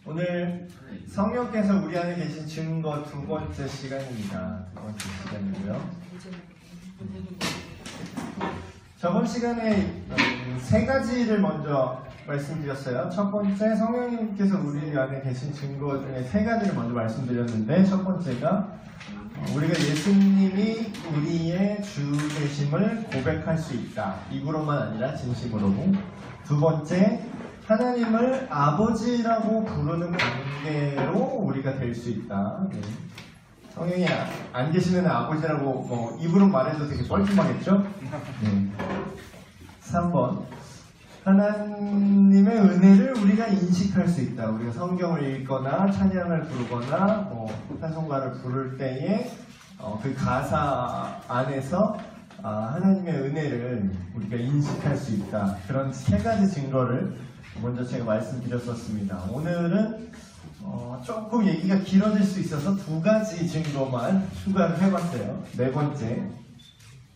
오늘 성령께서 우리 안에 계신 증거 두 번째 시간입니다. 두 번째 시간이고요. 저번 시간에 세 가지를 먼저 말씀드렸어요. 첫 번째, 성령님께서 우리 안에 계신 증거 중에 세 가지를 먼저 말씀드렸는데, 첫 번째가 우리가 예수님이 우리의 주 되심을 고백할 수 있다. 입으로만 아니라 진심으로. 두 번째, 하나님을 아버지라고 부르는 관계로 우리가 될 수 있다. 네. 성령이 안 계시면 아버지라고 입으로 말해도 되게 뻘쭘하겠죠? 네. 3번, 하나님의 은혜를 우리가 인식할 수 있다. 우리가 성경을 읽거나 찬양을 부르거나 찬송가를 부를 때에 그 가사 안에서 하나님의 은혜를 우리가 인식할 수 있다. 그런 세 가지 증거를 먼저 제가 말씀드렸었습니다. 오늘은 조금 얘기가 길어질 수 있어서 두 가지 증거만 추가를 해봤어요. 네 번째.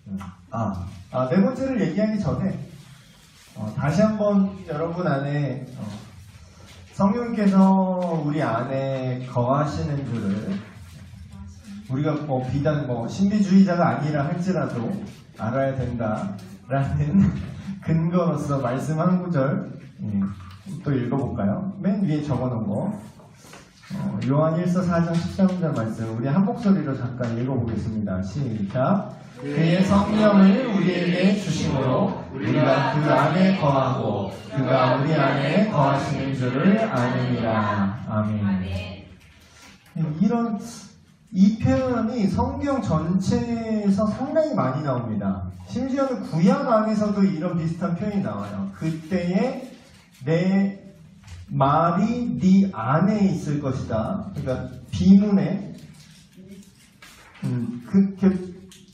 네 번째를 얘기하기 전에 다시 한번 여러분 안에 성령께서 우리 안에 거하시는 줄을 우리가 비단 신비주의자가 아니라 할지라도 알아야 된다라는 근거로서 말씀 한 구절 또 읽어볼까요? 맨 위에 적어놓은 거 요한 1서 4장 13절 말씀 우리 한 목소리로 잠깐 읽어보겠습니다. 시작. 그의 성령을 우리에게 주심으로 우리가 그 안에 거하고 그가 우리 안에 거하시는 줄을 아느니라. 아멘. 이 표현이 성경 전체에서 상당히 많이 나옵니다. 심지어는 구약 안에서도 이런 비슷한 표현이 나와요. 그때에 내 말이 네 안에 있을 것이다. 그러니까 비문에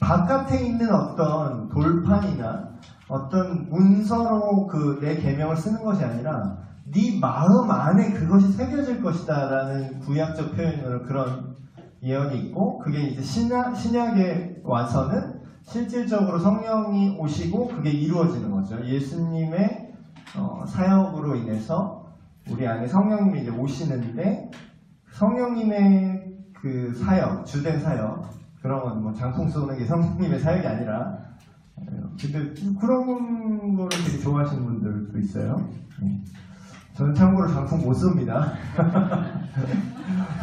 바깥에 있는 어떤 돌판이나 어떤 문서로 내 계명을 쓰는 것이 아니라 네 마음 안에 그것이 새겨질 것이다 라는 구약적 표현으로 그런 예언이 있고, 그게 이제 신약에 와서는 실질적으로 성령이 오시고 그게 이루어지는 거죠. 예수님의 사역으로 인해서 우리 안에 성령님이 이제 오시는데, 성령님의 그 사역, 주된 사역, 그런 건 장풍 쏘는 게 성령님의 사역이 아니라, 근데 그런 거를 되게 좋아하시는 분들도 있어요. 저는 참고로 장풍 못 쏩니다.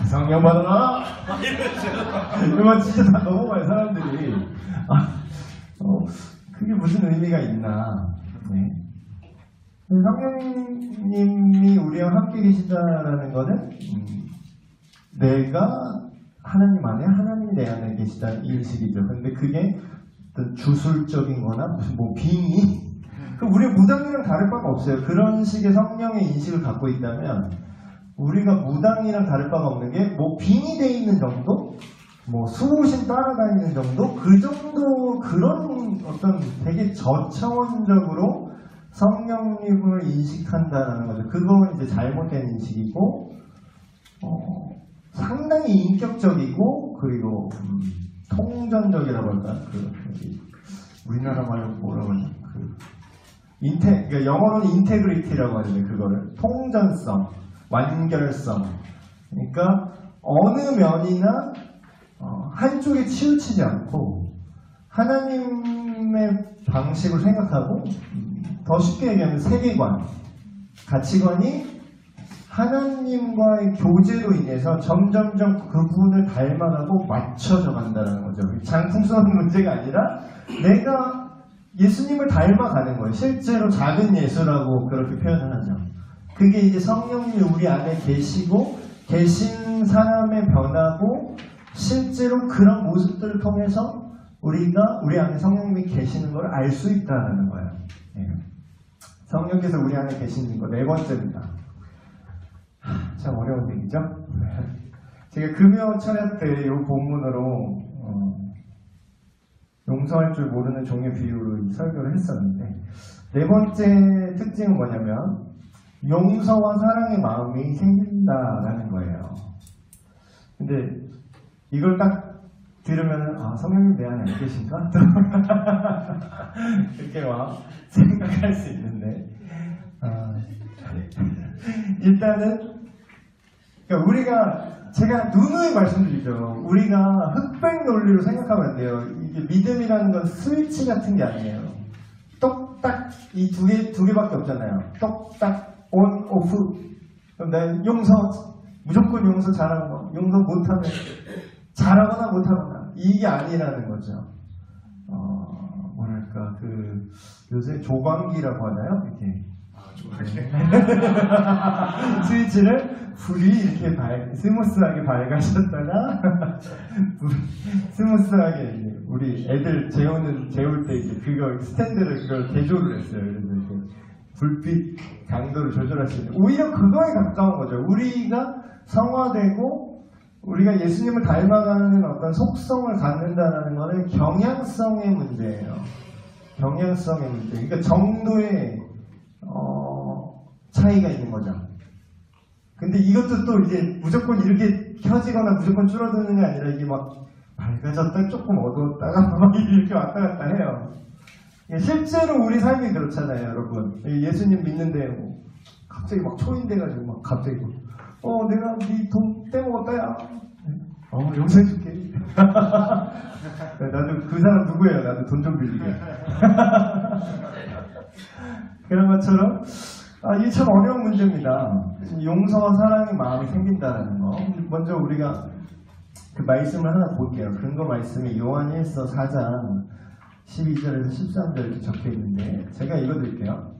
성령 받아라! 이건 진짜 다 넘어가요, 사람들이. 그게 무슨 의미가 있나. 네. 성령님이 우리와 함께 계시다라는 것은 내가 하나님 안에, 하나님이 내 안에 계시다는 인식이죠. 근데 그게 어떤 주술적인 거나 무슨 빙의, 우리가 무당이랑 다를 바가 없어요. 그런 식의 성령의 인식을 갖고 있다면 우리가 무당이랑 다를 바가 없는 게 빙의 돼 있는 정도? 수호신 따라다니는 정도? 그 정도, 그런 어떤 되게 저차원적으로 성령님을 인식한다라는 거죠. 그건 이제 잘못된 인식이고, 상당히 인격적이고, 그리고 통전적이라고 할까? 우리나라 말로 뭐라고 하냐? 그러니까 영어로는 인테그리티라고 하는데, 그거를 통전성, 완결성. 그러니까 어느 면이나 한쪽에 치우치지 않고 하나님의 방식을 생각하고, 더 쉽게 얘기하면 세계관, 가치관이 하나님과의 교제로 인해서 점점점 그분을 닮아가고 맞춰져 간다는 거죠. 장풍 쏘는 문제가 아니라 내가 예수님을 닮아가는 거예요. 실제로 작은 예수라고 그렇게 표현을 하죠. 그게 이제 성령님이 우리 안에 계시고 계신 사람의 변화고, 실제로 그런 모습들을 통해서 우리가 우리 안에 성령님이 계시는 걸 알 수 있다는 거예요. 네. 성령께서 우리 안에 계시는 거 네 번째입니다. 참 어려운 얘기죠? 제가 금요 철야 때 이 본문으로 용서할 줄 모르는 종의 비유로 설교를 했었는데, 네 번째 특징은 뭐냐면 용서와 사랑의 마음이 생긴다라는 거예요. 근데 이걸 딱 들으면 성령님 내 안에 안 계신가? 그렇게 생각할 수 있는데, 일단은 그러니까 우리가 제가 누누이 말씀드리죠. 우리가 흑백 논리로 생각하면 안 돼요. 이게 믿음이라는 건 스위치 같은 게 아니에요. 똑딱 이 두 개밖에 없잖아요. 똑딱 온 오프. 그럼 난 용서 무조건 용서 잘하고 용서 못하면 잘하거나 못하거나 이게 아니라는 거죠. 뭐랄까 요새 조광기라고 하나요? 이렇게 스위치를 불이 이렇게 스무스하게 밝아졌다가 스무스하게 우리 애들 재울 때 이제 그거 스탠드를 그걸 개조를 했어요. 그래서 이렇게 불빛 강도를 조절할 수 있는 오히려 그거에 가까운 거죠. 우리가 성화되고 우리가 예수님을 닮아가는 어떤 속성을 갖는다는 것은 경향성의 문제예요. 경향성의 문제. 그러니까 정도의 차이가 있는 거죠. 근데 이것도 또 이제 무조건 이렇게 켜지거나 무조건 줄어드는 게 아니라 이게 막 밝아졌다 조금 어두웠다가 막 이렇게 왔다 갔다 해요. 실제로 우리 삶이 그렇잖아요, 여러분. 예수님 믿는데 뭐 갑자기 막 초인돼가지고 막 갑자기 내가 네 돈 떼먹었다 야. 용서해줄게. 나도 그 사람 누구예요? 나도 돈 좀 빌리게. 그런 것처럼 이게 참 어려운 문제입니다. 용서와 사랑의 마음이 생긴다는 거. 먼저 우리가 그 말씀을 하나 볼게요. 근거 말씀이 요한일서 4장 12절에서 13절 이렇게 적혀 있는데 제가 읽어드릴게요.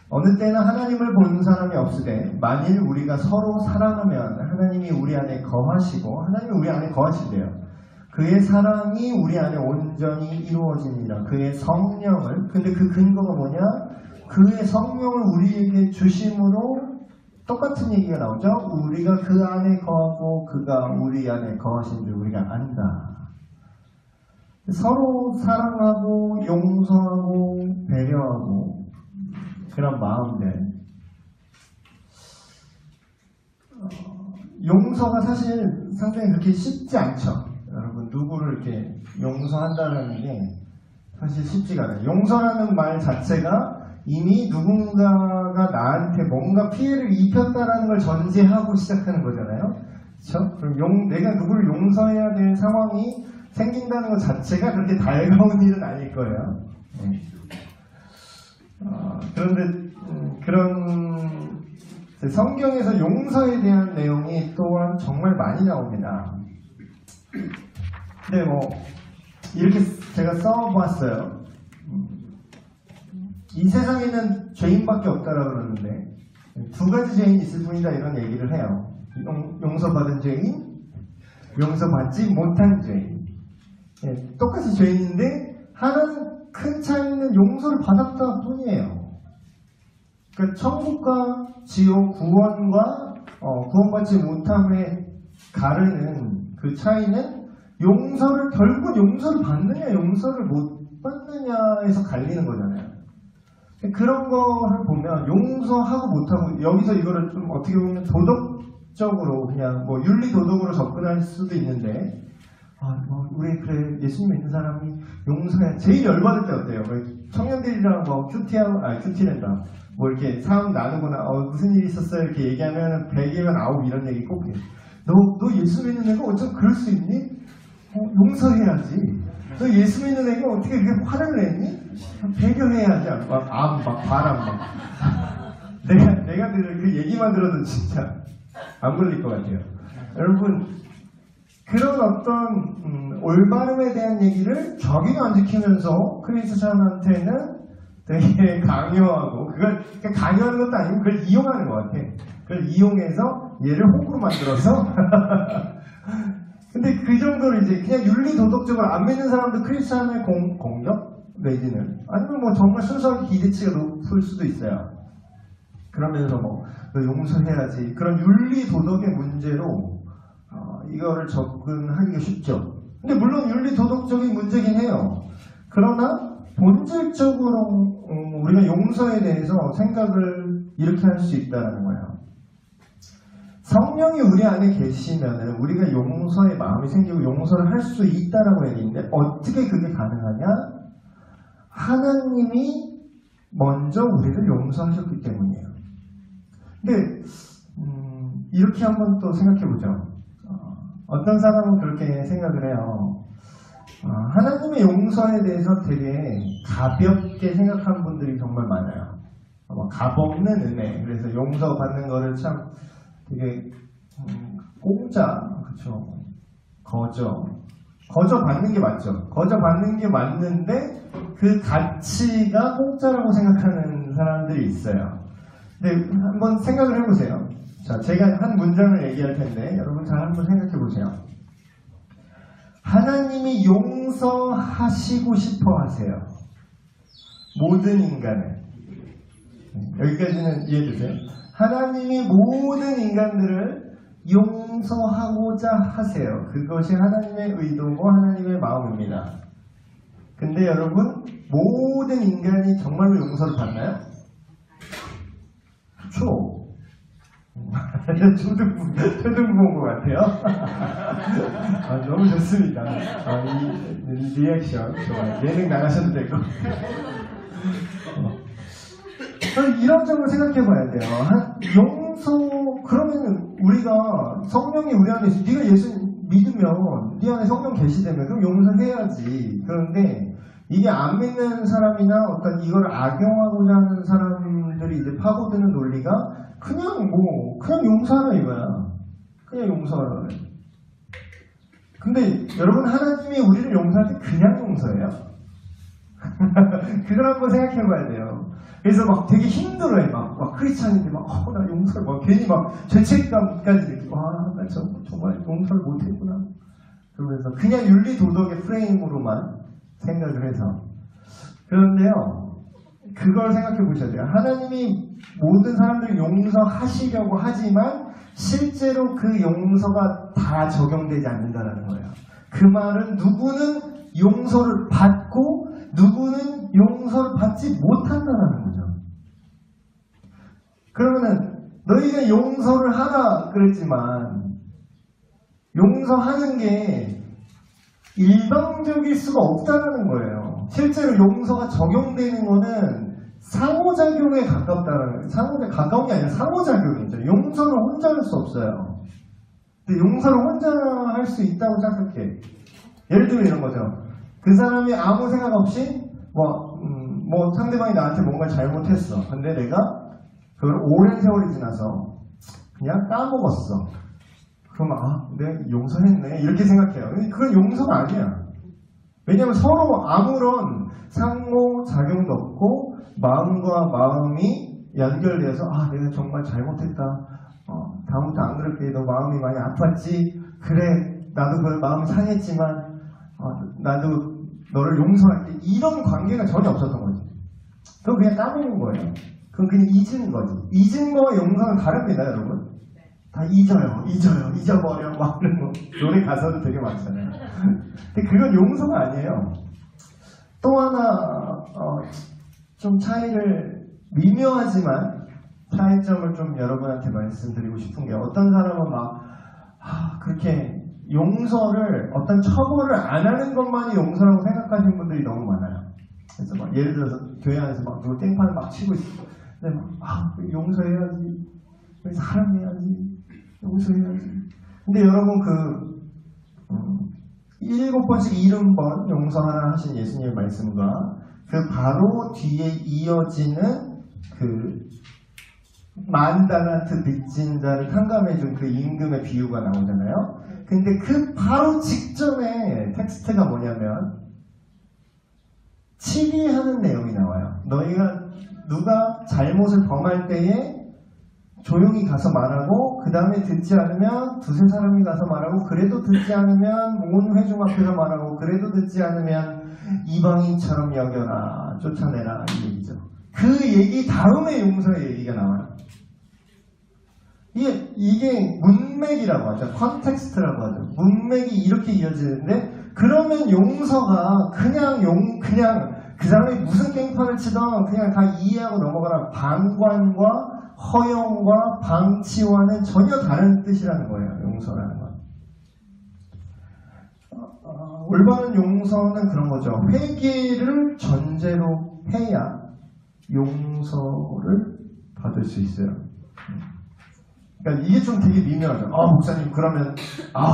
어느 때나 하나님을 보는 사람이 없으되 만일 우리가 서로 사랑하면 하나님이 우리 안에 거하시고 하나님이 우리 안에 거하신대요. 그의 사랑이 우리 안에 온전히 이루어지니라. 그의 성령을 근데 그 근거가 뭐냐? 그의 성령을 우리에게 주심으로 똑같은 얘기가 나오죠. 우리가 그 안에 거하고 그가 우리 안에 거하신 줄 우리가 안다. 서로 사랑하고 용서하고 배려하고 그런 마음들. 용서가 사실 상당히 그렇게 쉽지 않죠. 여러분 누구를 이렇게 용서한다는 게 사실 쉽지가 않아요. 용서라는 말 자체가 이미 누군가가 나한테 뭔가 피해를 입혔다라는 걸 전제하고 시작하는 거잖아요. 그렇죠? 그럼 내가 누구를 용서해야 될 상황이 생긴다는 것 자체가 그렇게 달가운 일은 아닐 거예요. 그런데 그런 성경에서 용서에 대한 내용이 또한 정말 많이 나옵니다. 근데 뭐 이렇게 제가 써보았어요. 이 세상에는 죄인밖에 없다라고 그러는데 두 가지 죄인이 있을 뿐이다 이런 얘기를 해요. 용서받은 죄인, 용서받지 못한 죄인. 똑같이 죄인인데 하나는 큰 차이는 용서를 받았다 뿐이에요. 그러니까 천국과 지옥, 구원과 구원받지 못함에 가르는 그 차이는 결국은 용서를 받느냐 용서를 못 받느냐에서 갈리는 거잖아요. 그런 거를 보면 용서하고 못하고 여기서 이거를 좀 어떻게 보면 도덕적으로 그냥 뭐 윤리 도덕으로 접근할 수도 있는데 우리 그래 예수님 믿는 사람이 용서해 제일 열받을 때 어때요? 청년들이랑 뭐 큐티랜다 뭐 이렇게 상황 나누거나 무슨 일이 있었어요 이렇게 얘기하면 100이면 9 이런 얘기 꼭 해. 너 예수 믿는 애가 어쩜 그럴 수 있니? 용서해야지. 너 예수 믿는 애가 어떻게 그렇게 화를 냈니? 배려해야지. 바람 내가 그 얘기만 들어도 진짜 안 걸릴 것 같아요. 여러분 그런 어떤 올바름에 대한 얘기를 자기가 안 지키면서 크리스찬한테는 되게 강요하고 그러니까 강요하는 것도 아니고 그걸 이용하는 것 같아. 그걸 이용해서 얘를 호구로 만들어서 근데 그 정도로 이제 그냥 윤리 도덕적으로 안 믿는 사람도 크리스찬의 공격 내지는 아니면 뭐 정말 순수하게 기대치가 높을 수도 있어요. 그러면서 너 용서해야지 그런 윤리 도덕의 문제로 이거를 접근하기가 쉽죠. 근데 물론 윤리 도덕적인 문제긴 해요. 그러나 본질적으로 우리가 용서에 대해서 생각을 이렇게 할 수 있다는 거예요. 성령이 우리 안에 계시면 우리가 용서의 마음이 생기고 용서를 할 수 있다라고 얘기했는데 어떻게 그게 가능하냐? 하나님이 먼저 우리를 용서하셨기 때문이에요. 근데 이렇게 한번 또 생각해보죠. 어떤 사람은 그렇게 생각을 해요. 하나님의 용서에 대해서 되게 가볍게 생각하는 분들이 정말 많아요. 값없는 은혜. 그래서 용서받는 거를 참 되게 공짜, 그쵸? 거저 받는 게 맞죠. 거저 받는 게 맞는데 그 가치가 공짜라고 생각하는 사람들이 있어요. 근데 한번 생각을 해보세요. 자, 제가 한 문장을 얘기할 텐데 여러분 잘 한번 생각해 보세요. 하나님이 용서하시고 싶어 하세요. 모든 인간을. 여기까지는 이해되세요? 하나님이 모든 인간들을 용서하고자 하세요. 그것이 하나님의 의도고 하나님의 마음입니다. 근데 여러분, 모든 인간이 정말로 용서를 받나요? 그렇죠. 초등부 온 것 같아요. 너무 좋습니다. 이 리액션 좋아요. 예능 나가셔도 될 것 같아요. 이런 점을 생각해 봐야 돼요. 용서, 그러면 우리가 성령이 우리 안에 있어. 네가 예수 믿으면 네 안에 성령 계시다면 그럼 용서해야지. 그런데 이게 안 믿는 사람이나 어떤 이걸 악용하고자 하는 사람들이 이제 파고드는 논리가 그냥 용서하라 이거야. 그냥 용서하라. 근데 여러분, 하나님이 우리를 용서할 때 그냥 용서해요? 그걸 한번 생각해 봐야 돼요. 그래서 막 되게 힘들어해. 막 크리스찬인데 나 용서를 괜히 죄책감까지 느끼고, 나 정말 용서를 못했구나. 그러면서 그냥 윤리 도덕의 프레임으로만 생각을 해서. 그런데요, 그걸 생각해 보셔야 돼요. 하나님이 모든 사람들을 용서하시려고 하지만 실제로 그 용서가 다 적용되지 않는다는 거예요. 그 말은 누구는 용서를 받고 누구는 용서를 받지 못한다는 거죠. 그러면은 너희가 용서를 하라 그랬지만 용서하는 게 일방적일 수가 없다는 거예요. 실제로 용서가 적용되는 거는 상호작용에 가깝다는 거예요. 가까운 게 아니라 상호작용이죠. 용서를 혼자 할 수 없어요. 근데 용서를 혼자 할 수 있다고 생각해. 예를 들면 이런 거죠. 그 사람이 아무 생각 없이 상대방이 나한테 뭔가 잘못했어. 근데 내가 그걸 오랜 세월이 지나서 그냥 까먹었어. 그럼 내가 용서했네 이렇게 생각해요. 근데 그건 용서가 아니야. 왜냐하면 서로 아무런 상호작용도 없고 마음과 마음이 연결돼서 내가 정말 잘못했다. 다음부터 안 그럴게. 너 마음이 많이 아팠지? 그래, 나도 그 마음이 상했지만 나도 너를 용서할게. 이런 관계가 전혀 없었던 거지. 그건 그냥 까먹은 거예요. 그건 그냥 잊은 거지. 잊은 거와 용서는 다릅니다, 여러분. 다 잊어버려 막 이런 거. 노래 가사도 되게 많잖아요. 근데 그건 용서가 아니에요. 또 하나 좀 차이를 미묘하지만 차이점을 좀 여러분한테 말씀드리고 싶은 게, 어떤 사람은 그렇게 용서를, 어떤 처벌을 안 하는 것만이 용서라고 생각하시는 분들이 너무 많아요. 그래서 예를 들어서 교회 안에서 누구 땡판을 치고 있어. 근데 용서해야지. 사랑해야지. 용서해야지. 근데 여러분 7번씩 70번 용서하라 하신 예수님의 말씀과 그 바로 뒤에 이어지는 그 10,000달란트 빚진 자를 탕감해준 그 임금의 비유가 나오잖아요. 근데 그 바로 직전에 텍스트가 뭐냐면 치리하는 내용이 나와요. 너희가 누가 잘못을 범할 때에 조용히 가서 말하고, 그 다음에 듣지 않으면 두세 사람이 가서 말하고, 그래도 듣지 않으면 온 회중 앞에서 말하고, 그래도 듣지 않으면 이방인처럼 여겨라, 쫓아내라, 이 얘기죠. 그 얘기 다음에 용서의 얘기가 나와요. 이게 문맥이라고 하죠. 컨텍스트라고 하죠. 문맥이 이렇게 이어지는데, 그러면 용서가 그냥 그 사람이 무슨 깽판을 치던 그냥 다 이해하고 넘어가라. 방관과 허용과 방치와는 전혀 다른 뜻이라는 거예요. 용서라는 건. 올바른 용서는 그런 거죠. 회개를 전제로 해야 용서를 받을 수 있어요. 그러니까 이게 좀 되게 미묘하죠. 목사님 그러면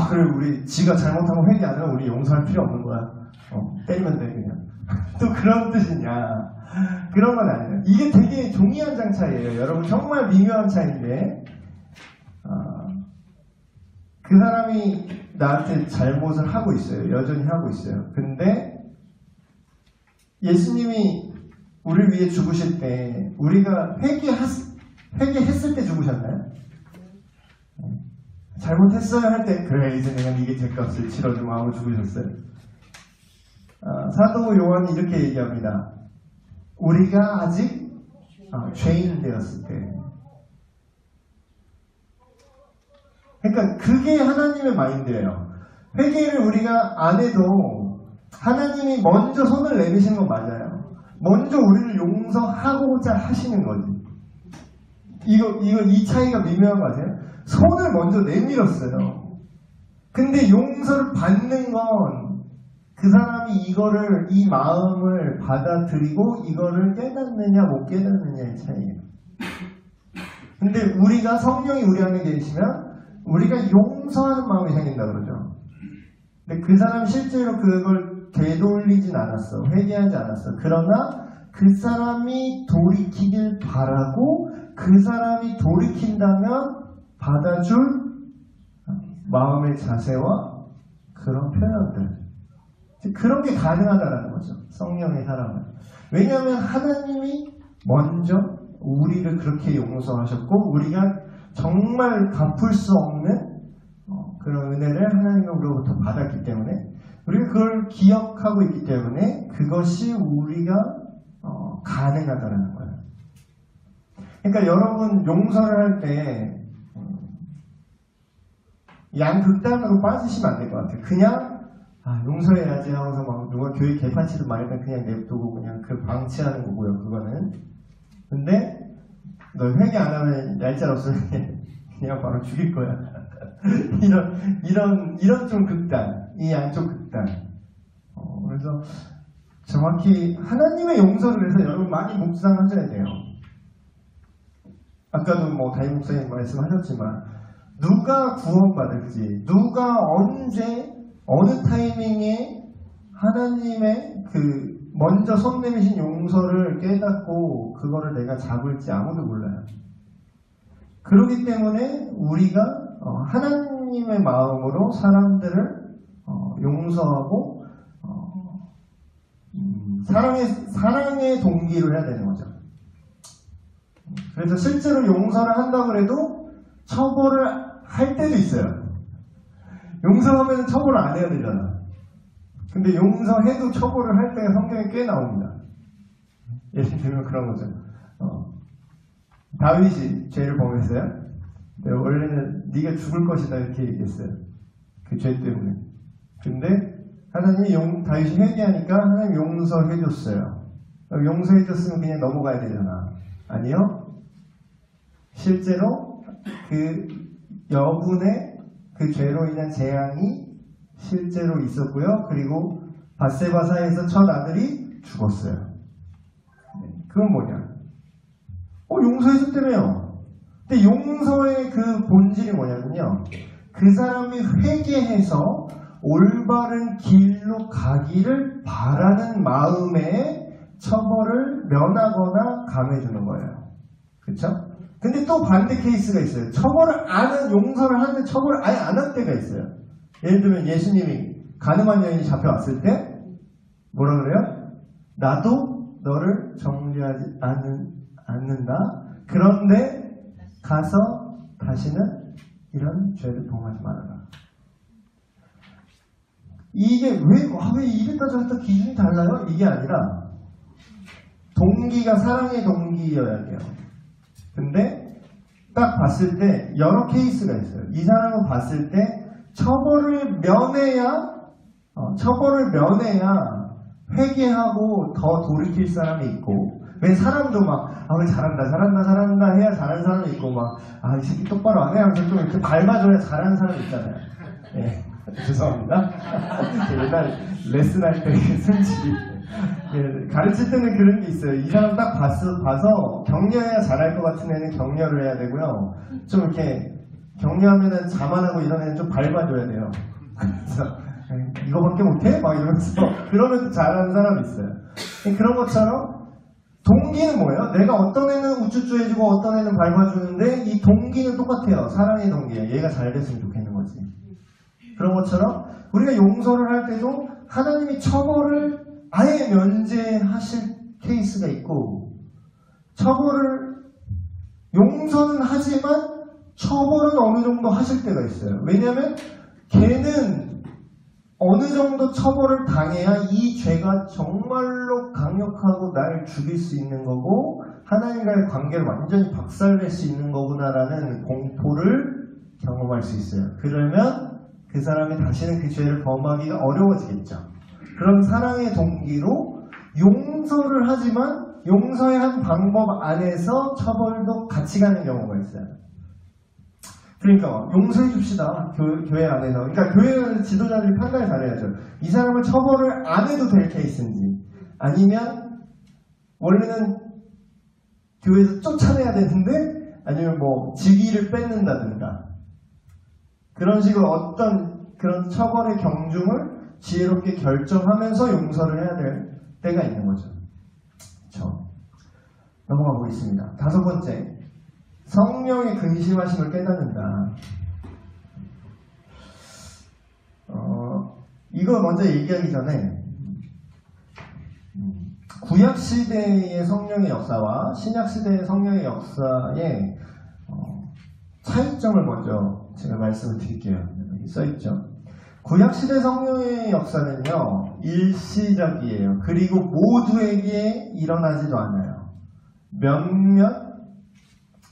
그래 우리 지가 잘못한 거 회개 안 하면 우리 용서할 필요 없는 거야. 때리면 돼 그냥. 또 그런 뜻이냐? 그런 건 아니에요. 이게 되게 종이 한 장 차이예요. 여러분 정말 미묘한 차이인데 그 사람이 나한테 잘못을 하고 있어요. 여전히 하고 있어요. 근데 예수님이 우리를 위해 죽으실 때 우리가 회개했을 때 죽으셨나요? 잘못했어요 할 때 그래 이제 내가 네게 죄값을 치러주마 하고 죽으셨어요. 사도 요한이 이렇게 얘기합니다. 우리가 아직 죄인 되었을 때. 그러니까 그게 하나님의 마인드예요. 회개를 우리가 안 해도 하나님이 먼저 손을 내미시는 건 맞아요. 먼저 우리를 용서하고자 하시는 거지. 이 차이가 미묘한 거 아세요? 손을 먼저 내밀었어요. 근데 용서를 받는 건 그 사람이 이 마음을 받아들이고 이거를 깨닫느냐 못 깨닫느냐의 차이예요. 근데 우리가 성령이 우리 안에 계시면 우리가 용서하는 마음이 생긴다 그러죠. 근데 그 사람이 실제로 그걸 되돌리진 않았어. 회개하지 않았어. 그러나 그 사람이 돌이키길 바라고 그 사람이 돌이킨다면 받아줄 마음의 자세와 그런 표현들. 그런 게 가능하다는 거죠. 성령의 사랑은. 왜냐하면 하나님이 먼저 우리를 그렇게 용서하셨고 우리가 정말 갚을 수 없는 그런 은혜를 하나님으로부터 받았기 때문에 우리가 그걸 기억하고 있기 때문에 그것이 우리가 가능하다는 거예요. 그러니까 여러분 용서를 할 때 양극단으로 빠지시면 안 될 것 같아요. 그냥 용서해야지 하면서 막 누가 교회 개판치도 말했던 그냥 냅두고 그냥 그 방치하는 거고요. 그거는. 근데 너 회개 안 하면 얄짤 없으면 그냥 바로 죽일 거야. 이런 좀 극단, 이 양쪽 극단. 그래서 정확히 하나님의 용서를 해서 여러분 많이 묵상하셔야 돼요. 아까도 담임 목사님 말씀하셨지만 누가 구원받을지, 누가 언제 어느 타이밍에 하나님의 먼저 손 내미신 용서를 깨닫고 그거를 내가 잡을지 아무도 몰라요. 그렇기 때문에 우리가 하나님의 마음으로 사람들을 용서하고 사랑의 동기로 해야 되는 거죠. 그래서 실제로 용서를 한다고 해도 처벌을 할 때도 있어요. 용서하면 처벌을 안 해야 되잖아. 근데 용서해도 처벌을 할 때가 성경에 꽤 나옵니다. 예를 들면 그런 거죠. 다윗이 죄를 범했어요. 원래는 네가 죽을 것이다 이렇게 얘기했어요. 그 죄 때문에. 근데 하나님이 다윗이 회개하니까 하나님 용서해줬어요. 용서해줬으면 그냥 넘어가야 되잖아. 아니요. 실제로 그 여분의 그 죄로 인한 재앙이 실제로 있었고요. 그리고 밧세바 사이에서 첫 아들이 죽었어요. 그건 뭐냐? 용서해줬다며요. 근데 용서의 그 본질이 뭐냐면요. 그 사람이 회개해서 올바른 길로 가기를 바라는 마음에 처벌을 면하거나 감해주는 거예요. 그렇죠? 근데 또 반대 케이스가 있어요. 용서를 하는데 처벌을 아예 안 할 때가 있어요. 예를 들면 예수님이 가늠한 여인이 잡혀왔을 때 뭐라 그래요? 나도 너를 정죄하지 않는다. 그런데 가서 다시는 이런 죄를 범하지 말아라. 이게 왜 이랬다 저랬다 기준이 달라요? 이게 아니라 동기가 사랑의 동기여야 돼요. 근데 딱 봤을 때 여러 케이스가 있어요. 이 사람을 봤을 때 처벌을 면해야 회개하고 더 돌이킬 사람이 있고, 왜 사람도 잘한다 해야 잘하는 사람이 있고, 이 새끼 똑바로 안 해 하면서 좀 이렇게 밟아줘야 잘하는 사람이 있잖아요. 예, 죄송합니다. 옛날 레슨할 때 솔직히 가르칠 때는 그런 게 있어요. 이 사람 딱 봐서 격려해야 잘할 것 같은 애는 격려를 해야 되고요. 좀 이렇게 격려하면은 자만하고 이런 애는 좀 밟아줘야 돼요. 그래서 이거밖에 못해? 막 이러면서 그러면 잘하는 사람이 있어요. 그런 것처럼 동기는 뭐예요? 내가 어떤 애는 우쭈쭈해주고 어떤 애는 밟아주는데 이 동기는 똑같아요. 사랑의 동기예요. 얘가 잘 됐으면 좋겠는 거지. 그런 것처럼 우리가 용서를 할 때도 하나님이 처벌을 아예 면제하실 케이스가 있고 처벌을 용서는 하지만 처벌은 어느 정도 하실 때가 있어요. 왜냐하면 걔는 어느 정도 처벌을 당해야 이 죄가 정말로 강력하고 나를 죽일 수 있는 거고 하나님과의 관계를 완전히 박살낼 수 있는 거구나라는 공포를 경험할 수 있어요. 그러면 그 사람이 다시는 그 죄를 범하기가 어려워지겠죠. 그럼 사랑의 동기로 용서를 하지만 용서의 한 방법 안에서 처벌도 같이 가는 경우가 있어요. 그러니까 용서해 줍시다. 교회 안에서. 그러니까 교회 지도자들이 판단을 잘해야죠. 이 사람을 처벌을 안 해도 될 케이스인지 아니면 원래는 교회에서 쫓아내야 되는데 아니면 뭐 직위를 뺏는다든가 그런 식으로 어떤 그런 처벌의 경중을 지혜롭게 결정하면서 용서를 해야 될 때가 있는 거죠. 그렇죠? 넘어가 보겠습니다. 5번째, 성령의 근심하심을 깨닫는다. 이거 먼저 얘기하기 전에 구약시대의 성령의 역사와 신약시대의 성령의 역사의 차이점을 먼저 제가 말씀을 드릴게요. 여기 써있죠. 구약시대 성령의 역사는요, 일시적이에요. 그리고 모두에게 일어나지도 않아요. 몇몇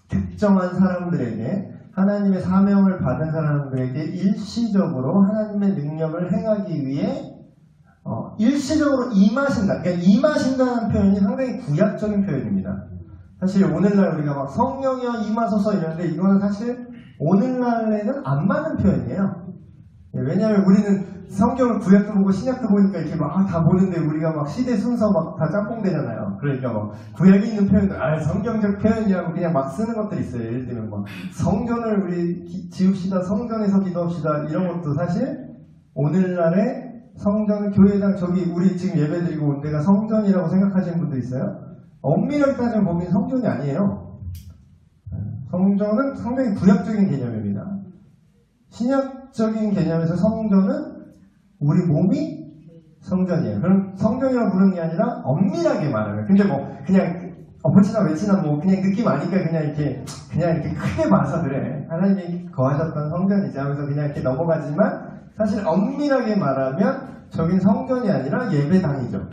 특정한 사람들에게, 하나님의 사명을 받은 사람들에게 일시적으로 하나님의 능력을 행하기 위해 일시적으로 임하신다. 그러니까 임하신다는 표현이 상당히 구약적인 표현입니다. 사실 오늘날 우리가 막 성령이여 임하소서 이러는데 이거는 사실 오늘날에는 안 맞는 표현이에요. 왜냐하면 우리는 성경을 구약도 보고 신약도 보니까 이렇게 막 다 보는데 우리가 막 시대 순서 막 다 짬뽕되잖아요. 그러니까 막 구약에 있는 표현들 성경적 표현이라고 그냥 막 쓰는 것들이 있어요. 예를 들면 막 성전을 우리 지읍시다, 성전에서 기도합시다 이런 것도 사실 오늘날의 성전, 교회당 저기 우리 지금 예배드리고 온 데가 성전이라고 생각하시는 분들 있어요. 엄밀하게 따지면 보면 성전이 아니에요. 성전은 상당히 구약적인 개념입니다. 신약적인 개념에서 성전은 우리 몸이 성전이에요. 그럼 성전이라고 부르는 게 아니라 엄밀하게 말하면. 근데 뭐 그냥 엎어치나 외치나 뭐 그냥 느낌 아니까 그냥 이렇게 크게 봐서 그래. 하나님이 거하셨던 성전이지 하면서 그냥 이렇게 넘어가지만 사실 엄밀하게 말하면 저긴 성전이 아니라 예배당이죠.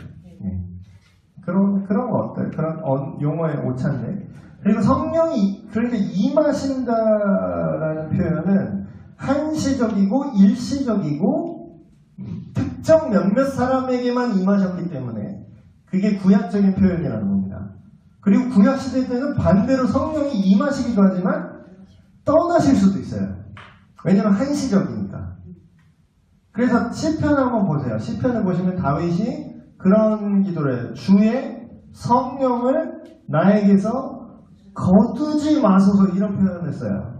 그런 거 어때요? 그런 용어의 오차인데. 그리고 성령이 그렇게 임하신다라는 표현은 한시적이고 일시적이고 특정 몇몇 사람에게만 임하셨기 때문에 그게 구약적인 표현이라는 겁니다. 그리고 구약시대 때는 반대로 성령이 임하시기도 하지만 떠나실 수도 있어요. 왜냐하면 한시적이니까. 그래서 시편 한번 보세요. 시편을 보시면 다윗이 그런 기도를 해요. 주의 성령을 나에게서 거두지 마소서 이런 표현을 했어요.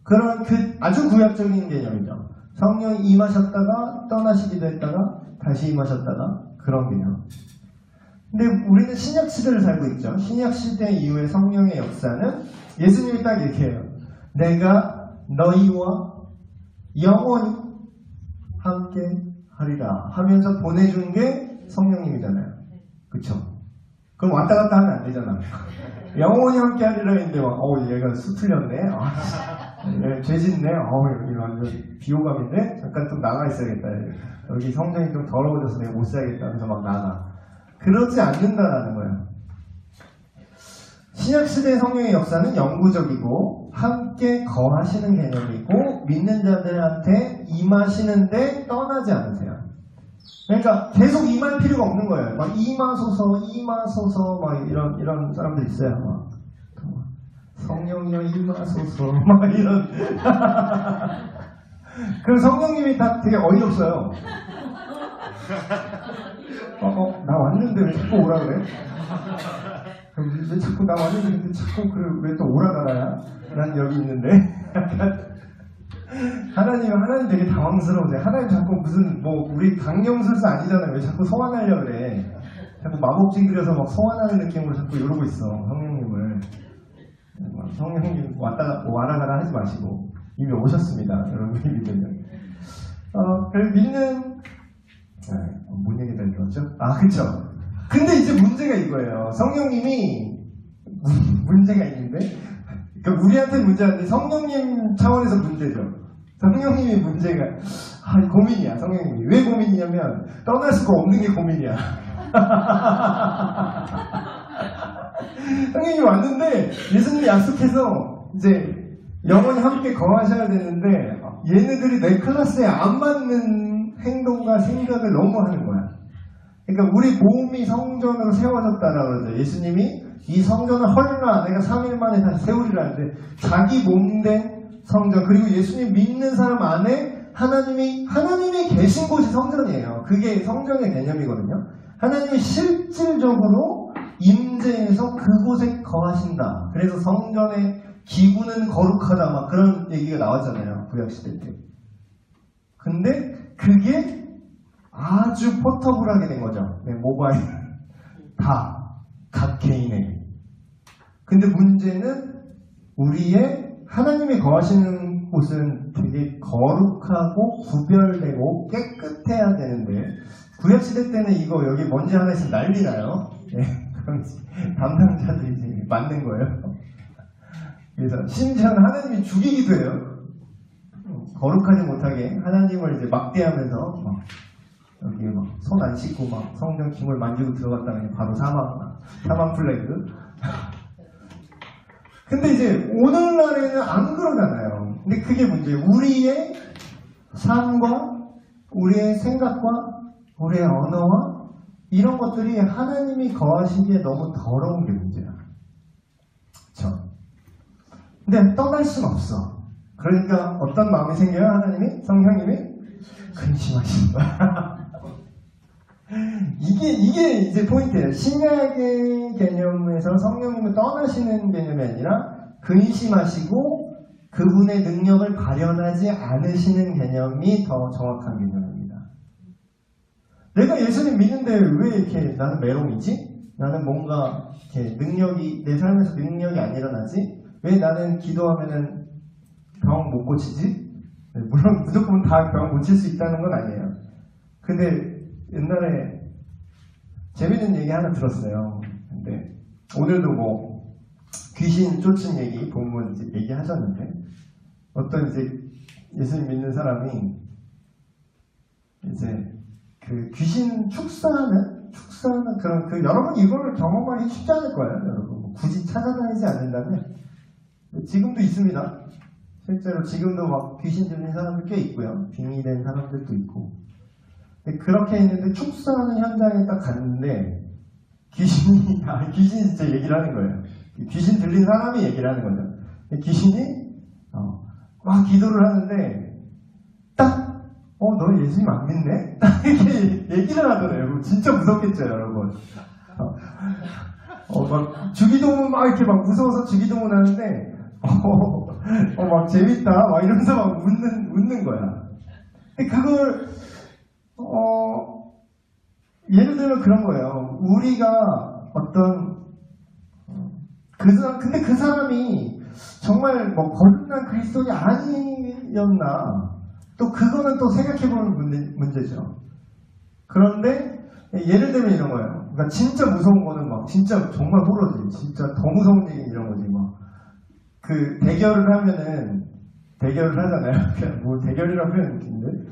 그런 아주 구약적인 개념이죠. 성령이 임하셨다가 떠나시기도 했다가 다시 임하셨다가 그런 개념. 근데 우리는 신약시대를 살고 있죠. 신약시대 이후의 성령의 역사는 예수님이 딱 이렇게 해요. 내가 너희와 영원히 함께 하리라 하면서 보내준 게 성령님이잖아요. 그쵸? 그럼 왔다 갔다 하면 안 되잖아. 영원히 함께 하리라 했는데 얘가 수틀렸네. 죄 짓네. 여기 완전 비호감인데 잠깐 좀 나가 있어야겠다. 여기 성전이 좀 더러워져서 내가 못 살겠다 하면서 막 나가. 그러지 않는다라는 거예요. 신약시대의 성령의 역사는 영구적이고 함께 거하시는 개념이고 믿는 자들한테 임하시는데 떠나지 않으세요. 그러니까 계속 임할 필요가 없는 거예요. 막 임하소서 막 이런 사람들 있어요. 막 성령이여 임하소서 막 이런. 그럼 성령님이 다 되게 어이없어요. 나 왔는데 왜 자꾸 오라 그래? 왜 자꾸 나 왔는데 자꾸 왜 또 오라 가라야? 난 여기 있는데. 약간 하나님 되게 당황스러우세요. 하나님 자꾸 무슨, 우리 강령술사 아니잖아요. 왜 자꾸 소환하려고 그래. 자꾸 마법진 그려서 막 소환하는 느낌으로 자꾸 이러고 있어. 성령님을. 성령님 와라 가라 하지 마시고. 이미 오셨습니다. 여러분이 믿으면. 그래서 믿는, 뭔 얘기다 들었죠? 그쵸. 근데 이제 문제가 이거예요. 성령님이, 문제가 있는데, 그러니까 우리한테 문제가 아닌데 성령님 차원에서 문제죠. 성령님이 문제가, 고민이야, 성령님이. 왜 고민이냐면, 떠날 수가 없는 게 고민이야. 성령님이 왔는데, 예수님이 약속해서, 이제, 영원히 함께 거하셔야 되는데, 얘네들이 내 클래스에 안 맞는 행동과 생각을 너무 하는 거야. 그러니까 우리 몸이 성전으로 세워졌다라고 그러죠. 예수님이 이 성전을 헐라 내가 3일 만에 다시 세우리라는데 자기 몸된 성전 그리고 예수님 믿는 사람 안에 하나님이 계신 곳이 성전이에요. 그게 성전의 개념이거든요. 하나님이 실질적으로 임재해서 그곳에 거하신다. 그래서 성전의 기구는 거룩하다 막 그런 얘기가 나왔잖아요. 구약시대 때. 근데 그게 아주 포터블하게 된 거죠. 모바일 각 개인에게. 근데 문제는 우리의 하나님이 거하시는 곳은 되게 거룩하고 구별되고 깨끗해야 되는데 구약시대 때는 이거 여기 먼지 하나 있으면 난리 나요. 그럼 담당자들이 이제 맞는 거예요. 그래서 심지어는 하나님이 죽이기도 해요. 거룩하지 못하게 하나님을 이제 막대하면서 여기 막 손 안 씻고 막 성전 기물 만지고 들어갔다면 바로 사망 플래그. 근데 이제 오늘날에는 안 그러잖아요. 근데 그게 문제예요. 우리의 삶과 우리의 생각과 우리의 언어와 이런 것들이 하나님이 거하시기에 너무 더러운 게 문제야. 그렇죠? 근데 떠날 순 없어. 그러니까 어떤 마음이 생겨요? 하나님이? 성령님이? 근심하신 거야. 이게 이제 포인트예요. 신약의 개념에서 성령님은 떠나시는 개념이 아니라 근심하시고 그분의 능력을 발현하지 않으시는 개념이 더 정확한 개념입니다. 내가 예수님 믿는데 왜 이렇게 나는 메롱이지? 나는 뭔가 이렇게 내 삶에서 능력이 안 일어나지? 왜 나는 기도하면은 병 못 고치지? 물론 무조건 다 병 고칠 수 있다는 건 아니에요. 근데 옛날에 재밌는 얘기 하나 들었어요. 근데 오늘도 귀신 쫓은 얘기 본문 이제 얘기하셨는데 어떤 이제 예수님 믿는 사람이 이제 그 귀신 축사하는 그런 여러분 이걸 경험하기 쉽지 않을 거예요. 여러분 굳이 찾아다니지 않는다면 지금도 있습니다. 실제로 지금도 막 귀신 들린 사람들 꽤 있고요. 빙의된 사람들도 있고. 그렇게 있는데 축사하는 현장에 딱 갔는데 귀신이 진짜 얘기를 하는 거예요. 귀신 들린 사람이 얘기를 하는 거죠. 귀신이 막 기도를 하는데 딱 너 예수님 안 믿네? 딱 이렇게 얘기를 하더래요. 진짜 무섭겠죠, 여러분. 막 주기도문 막 이렇게 막 무서워서 주기도문 하는데 막 재밌다 막 이러면서 막 웃는 거야. 그걸 예를 들면 그런 거예요. 우리가 어떤 근데 그 사람이 정말 거듭난 그리스도인이 아니었나? 또 그거는 또 생각해보는 문제죠. 그런데 예를 들면 이런 거예요. 그러니까 진짜 무서운 거는 진짜 정말 호러지. 진짜 더 무서운 얘기는 이런 거지. 그 대결을 하잖아요. 대결이라고 표현인데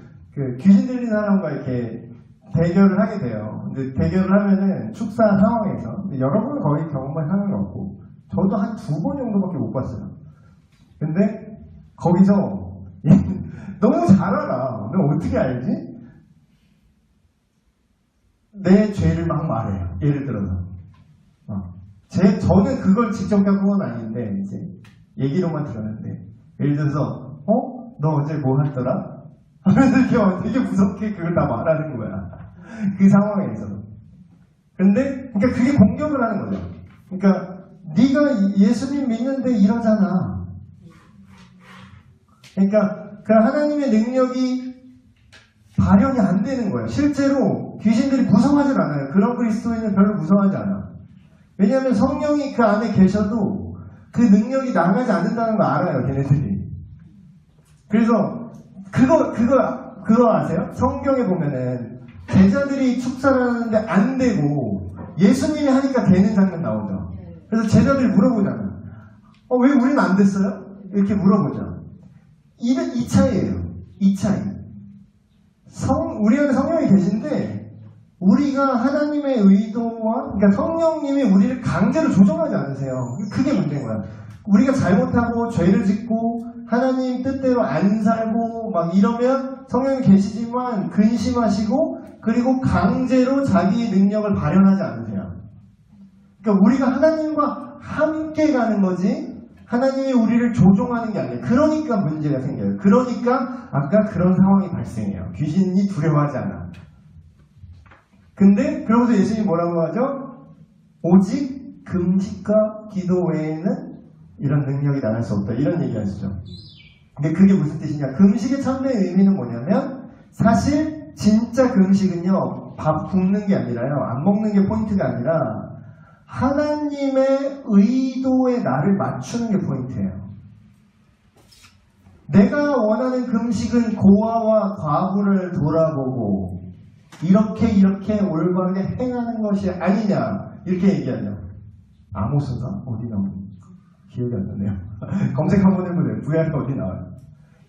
귀신 들린 사람과 이렇게 대결을 하게 돼요. 근데 대결을 하면은 축사 상황에서 여러분은 거의 경험할 상황이 없고 저도 한 2번 정도밖에 못 봤어요. 근데 거기서 너무 잘 알아. 너 어떻게 알지? 내 죄를 막 말해요. 예를 들어서 저는 그걸 직접 겪은 건 아닌데 이제 얘기로만 들었는데 예를 들어서 너 어제 뭐 했더라? 하면서 되게 무섭게 그걸 다 말하는 거야. 그 상황에서. 근데 그러니까 그게 공격을 하는 거죠. 그러니까 네가 예수님 믿는데 이러잖아. 그러니까 그럼 하나님의 능력이 발현이 안 되는 거예요. 실제로 귀신들이 무서워하지 않아요. 그런 그리스도인은 별로 무서워하지 않아. 왜냐하면 성령이 그 안에 계셔도 그 능력이 나가지 않는다는 거 알아요, 걔네들이. 그래서 그거 아세요? 성경에 보면은 제자들이 축사를 하는데 안 되고 예수님이 하니까 되는 장면 나오죠. 그래서 제자들이 물어보잖아요. 왜 우리는 안 됐어요? 이렇게 물어보죠. 이 차이예요. 이 차이. 우리 안에 성령이 계신데 우리가 하나님의 의도와 그러니까 성령님이 우리를 강제로 조정하지 않으세요. 그게 문제인 거야. 우리가 잘못하고 죄를 짓고 하나님 뜻대로 안 살고 막 이러면 성령이 계시지만 근심하시고 그리고 강제로 자기의 능력을 발현하지 않으세요. 그러니까 우리가 하나님과 함께 가는 거지 하나님이 우리를 조종하는 게 아니에요. 그러니까 문제가 생겨요. 그러니까 아까 그런 상황이 발생해요. 귀신이 두려워하지 않아. 근데 그러면서 예수님이 뭐라고 하죠? 오직 금식과 기도 외에는 이런 능력이 나갈 수 없다. 이런 얘기 하시죠. 근데 그게 무슨 뜻이냐? 금식의 참된 의미는 뭐냐면 사실 진짜 금식은요. 밥 굶는 게 아니라요. 안 먹는 게 포인트가 아니라 하나님의 의도에 나를 맞추는 게 포인트예요. 내가 원하는 금식은 고아와 과부를 돌아보고 이렇게 올바르게 행하는 것이 아니냐 이렇게 얘기하죠. 아모스가 어디 나오니? 기억이 안 나네요. 검색 한번 해보세요. VR이 어디 나와요.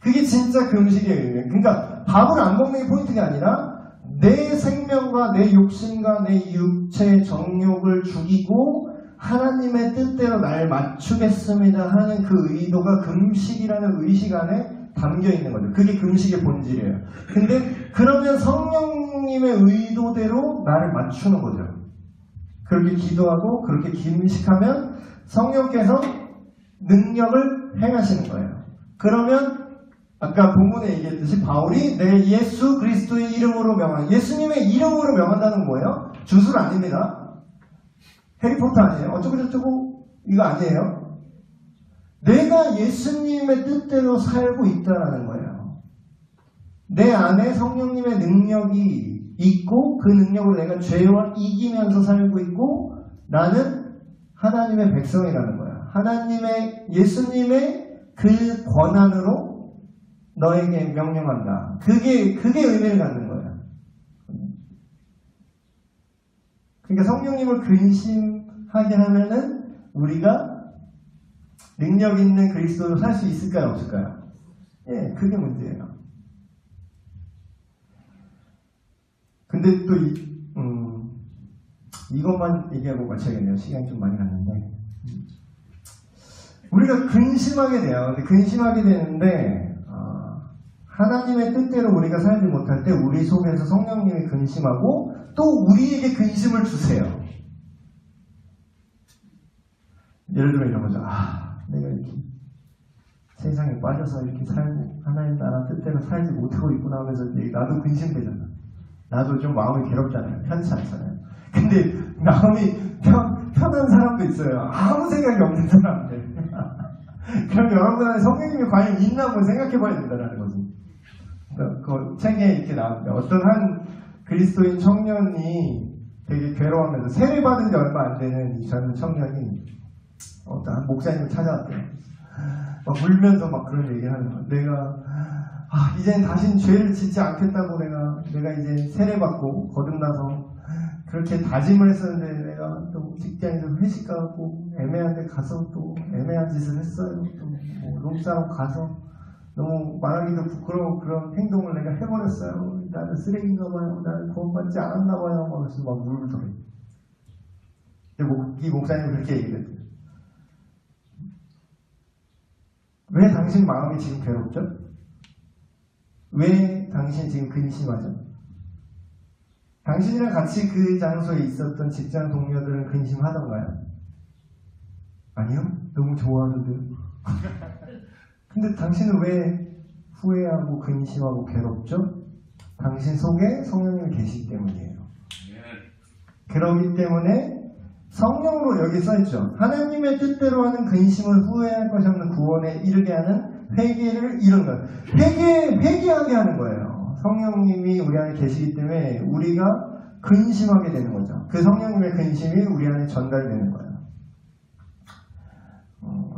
그게 진짜 금식의 의미예요. 그러니까 밥을 안 먹는 게 포인트가 아니라 내 생명과 내 욕심과 내 육체의 정욕을 죽이고 하나님의 뜻대로 날 맞추겠습니다 하는 그 의도가 금식이라는 의식 안에 담겨 있는 거죠. 그게 금식의 본질이에요. 근데 그러면 성령님의 의도대로 나를 맞추는 거죠. 그렇게 기도하고 그렇게 금식하면 성령께서 능력을 행하시는 거예요. 그러면 아까 본문에 얘기했듯이 바울이 내 예수 그리스도의 이름으로 명한 예수님의 이름으로 명한다는 거예요. 주술 아닙니다. 해리포터 아니에요. 어쩌고저쩌고 이거 아니에요. 내가 예수님의 뜻대로 살고 있다는 거예요. 내 안에 성령님의 능력이 있고 그 능력으로 내가 죄와 이기면서 살고 있고 나는 하나님의 백성이라는 거예요. 하나님의 예수님의 그 권한으로 너에게 명령한다. 그게 의미를 갖는 거예요. 그러니까 성령님을 근심하게 하면은 우리가 능력 있는 그리스도로 살 수 있을까요? 없을까요? 예, 그게 문제예요. 근데 또 이것만 얘기하고 마쳐야겠네요. 시간이 좀 많이 갔는데. 우리가 근심하게 돼요. 근데 근심하게 되는데 하나님의 뜻대로 우리가 살지 못할 때 우리 속에서 성령님이 근심하고 또 우리에게 근심을 주세요. 예를 들어 이런 거죠. 내가 이렇게 세상에 빠져서 이렇게 살고 하나님 나라 뜻대로 살지 못하고 있구나 하면서 나도 근심되잖아. 나도 좀 마음이 괴롭잖아요. 편치 않잖아요. 근데 마음이 편한 사람도 있어요. 아무 생각이 없는 사람들. 그럼 여러분 안에 성령님이 과연 있나 한번 생각해 봐야 된다는 거지. 그 책에 이렇게 나옵니다. 어떤 한 그리스도인 청년이 되게 괴로워하면서 세례받은 지 얼마 안 되는 이 젊은 청년이 어떤 한 목사님을 찾아왔대요. 막 울면서 막 그런 얘기를 하는 거예요. 내가 이제는 다신 죄를 짓지 않겠다고 내가 이제 세례받고 거듭나서 그렇게 다짐을 했었는데 내가 또 직장에서 회식 가고 애매한 데 가서 또 애매한 짓을 했어요. 또 뭐 룸사롱 가서 너무 말하기도 부끄러운 그런 행동을 내가 해버렸어요. 나는 쓰레기인가 봐요. 나는 구원받지 않았나 봐요. 하면서 막 울더래요. 이 목사님은 그렇게 얘기했대요. 왜 당신 마음이 지금 괴롭죠? 왜 당신 지금 근심하죠? 당신이랑 같이 그 장소에 있었던 직장 동료들은 근심하던가요? 아니요? 너무 좋아하는데요? 근데 당신은 왜 후회하고 근심하고 괴롭죠? 당신 속에 성령님이 계시기 때문이에요. 그러기 때문에 성령으로 여기 써있죠. 하나님의 뜻대로 하는 근심을 후회할 것이 없는 구원에 이르게 하는 회개를 이런 거예요. 회개하게 하는 거예요. 성령님이 우리 안에 계시기 때문에 우리가 근심하게 되는 거죠. 그 성령님의 근심이 우리 안에 전달되는 거예요.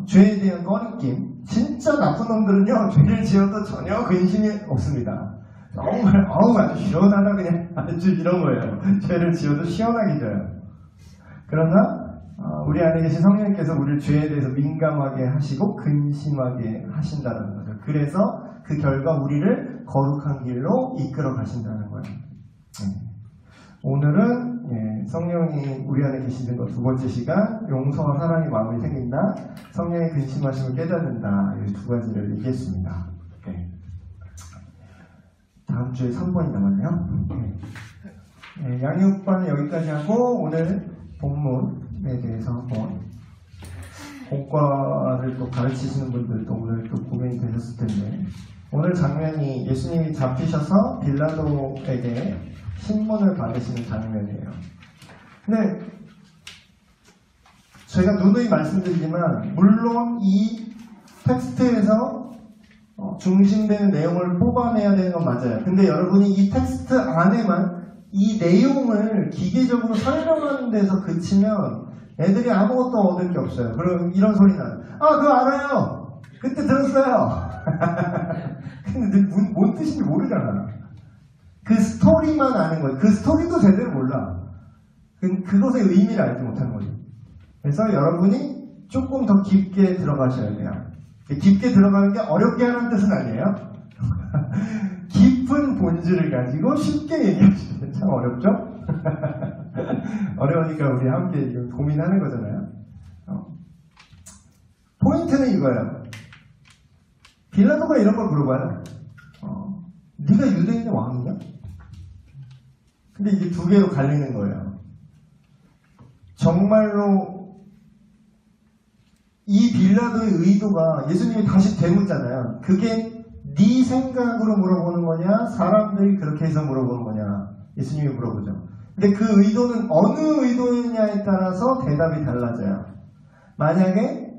죄에 대한 꺼리낌. 진짜 나쁜 놈들은요, 죄를 지어도 전혀 근심이 없습니다. 정말, 아주 시원하다, 그냥. 아주 이런 거예요. 죄를 지어도 시원하게 져요. 그러나, 우리 안에 계신 성령님께서 우리를 죄에 대해서 민감하게 하시고 근심하게 하신다는 거죠. 그래서 그 결과 우리를 거룩한 길로 이끌어 가신다는 거예요. 오늘은 성령이 우리 안에 계시는 것 두 번째 시간, 용서와 사랑의 마음이 생긴다, 성령의 근심하심을 깨닫는다, 이 두 가지를 얘기했습니다. 다음 주에 3번이 남았네요. 양육반은 여기까지 하고 오늘 본문에 대해서 한번, 공과를 또 가르치시는 분들도 오늘 또 고민이 되셨을 텐데, 오늘 장면이 예수님이 잡히셔서 빌라도에게 신문을 받으시는 장면이에요. 근데 제가 누누이 말씀드리지만, 물론 이 텍스트에서 중심되는 내용을 뽑아내야 되는 건 맞아요. 근데 여러분이 이 텍스트 안에만 이 내용을 기계적으로 설명하는 데서 그치면 애들이 아무것도 얻을 게 없어요. 그럼 이런 소리 나요. 그거 알아요. 그때 들었어요. 근데 뭔 뜻인지 모르잖아. 그 스토리만 아는 거예요. 그 스토리도 제대로 몰라. 그것의 의미를 알지 못하는 거죠. 그래서 여러분이 조금 더 깊게 들어가셔야 돼요. 깊게 들어가는 게 어렵게 하는 뜻은 아니에요. 깊은 본질을 가지고 쉽게 얘기하시면 참 어렵죠? 어려우니까 우리 함께 지금 고민하는 거잖아요. 포인트는 이거예요. 빌라도가 이런 걸 물어봐요. 네가 유대인의 왕이냐? 근데 이게 두 개로 갈리는 거예요. 정말로 이 빌라도의 의도가, 예수님이 다시 되묻잖아요. 그게 네 생각으로 물어보는 거냐, 사람들이 그렇게 해서 물어보는 거냐, 예수님이 물어보죠. 근데 그 의도는 어느 의도냐에 따라서 대답이 달라져요. 만약에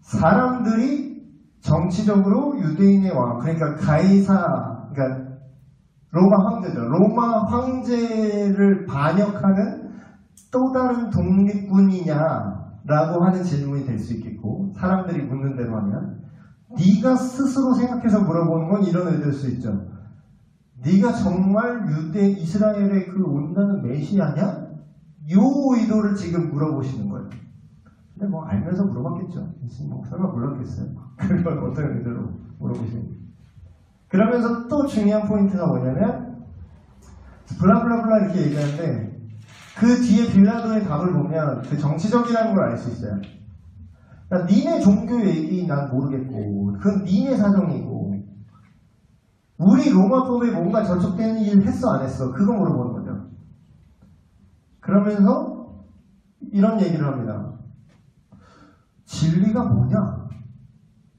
사람들이 정치적으로 유대인의 왕, 그러니까 그러니까 로마 황제죠. 로마 황제를 반역하는 또 다른 독립군이냐라고 하는 질문이 될 수 있겠고, 사람들이 묻는 대로 하면 네가 스스로 생각해서 물어보는 건 이런 의도일 수 있죠. 네가 정말 이스라엘의 그 온다는 메시아냐? 요 의도를 지금 물어보시는 거예요. 근데 뭐 알면서 물어봤겠죠. 뭐 설마 몰랐겠어요. 그걸 어떤 의도로 물어보시는 거예요. 그러면서 또 중요한 포인트가 뭐냐면, 블라블라블라 이렇게 얘기하는데 그 뒤에 빌라도의 답을 보면 그 정치적이라는 걸 알 수 있어요. 그러니까 니네 종교 얘기 난 모르겠고, 그건 니네 사정이고, 우리 로마법에 뭔가 저촉되는 일 했어 안 했어? 그거 물어보는 거죠. 그러면서 이런 얘기를 합니다. 진리가 뭐냐?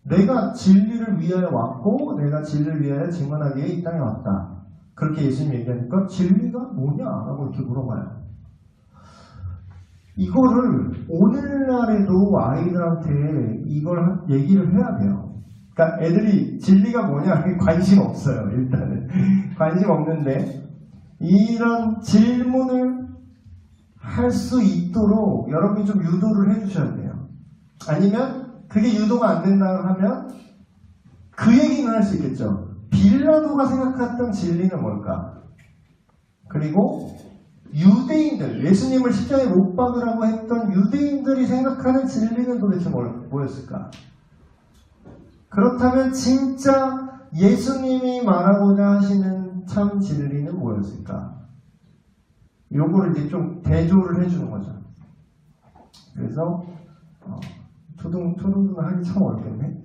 내가 진리를 위하여 왔고 내가 진리를 위하여 증언하기에 이 땅에 왔다. 그렇게 예수님이 얘기하니까 진리가 뭐냐? 라고 이렇게 물어봐요. 이거를 오늘날에도 아이들한테 이걸 얘기를 해야 돼요. 그러니까 애들이 진리가 뭐냐? 관심 없어요. 일단은 관심 없는데, 이런 질문을 할 수 있도록 여러분이 좀 유도를 해주셔야 돼요. 아니면 그게 유도가 안 된다 하면 그 얘기는 할 수 있겠죠. 빌라도가 생각했던 진리는 뭘까? 그리고 유대인들, 예수님을 십자가에 못 박으라고 했던 유대인들이 생각하는 진리는 도대체 뭐였을까? 그렇다면 진짜 예수님이 말하고자 하시는 참 진리는 뭐였을까? 요거를 이제 좀 대조를 해주는 거죠. 그래서 초등부는 하기 참 어렵겠네.